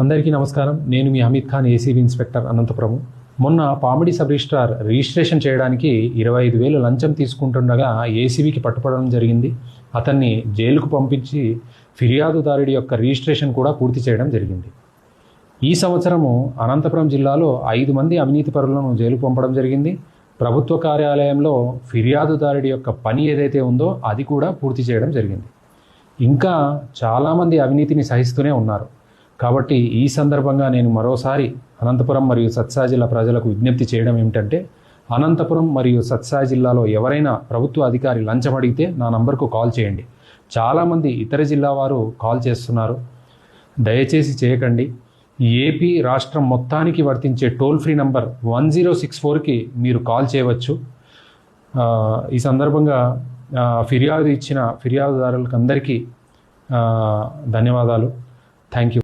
అందరికీ నమస్కారం. నేను మీ హమీద్ ఖాన్, ఏసీబీ ఇన్స్పెక్టర్, అనంతపురం. మొన్న పామిడి సబ్ రిజిస్ట్రార్ రిజిస్ట్రేషన్ చేయడానికి 25,000 లంచం తీసుకుంటుండగా ఏసీబీకి పట్టుపడడం జరిగింది. అతన్ని జైలుకు పంపించి ఫిర్యాదుదారుడి యొక్క రిజిస్ట్రేషన్ కూడా పూర్తి చేయడం జరిగింది. ఈ సంవత్సరము అనంతపురం జిల్లాలో 5 మంది అవినీతి పరులను జైలుకు పంపడం జరిగింది. ప్రభుత్వ కార్యాలయంలో ఫిర్యాదుదారుడి యొక్క పని ఏదైతే ఉందో అది కూడా పూర్తి చేయడం జరిగింది. ఇంకా చాలామంది అవినీతిని సహిస్తూనే ఉన్నారు. కాబట్టి ఈ సందర్భంగా నేను మరోసారి అనంతపురం మరియు సత్సాయి జిల్లా ప్రజలకు విజ్ఞప్తి చేయడం ఏమిటంటే, అనంతపురం మరియు సత్సాయి జిల్లాలో ఎవరైనా ప్రభుత్వ అధికారి లంచం అడిగితే నా నంబర్కు కాల్ చేయండి. చాలామంది ఇతర జిల్లా వారు కాల్ చేస్తున్నారు. దయచేసి చేయకండి. ఏపీ రాష్ట్రం మొత్తానికి వర్తించే టోల్ ఫ్రీ నంబర్ 1064కి మీరు కాల్ చేయవచ్చు. ఈ సందర్భంగా ఫిర్యాదు ఇచ్చిన ఫిర్యాదుదారులకు అందరికీ ధన్యవాదాలు. Thank you.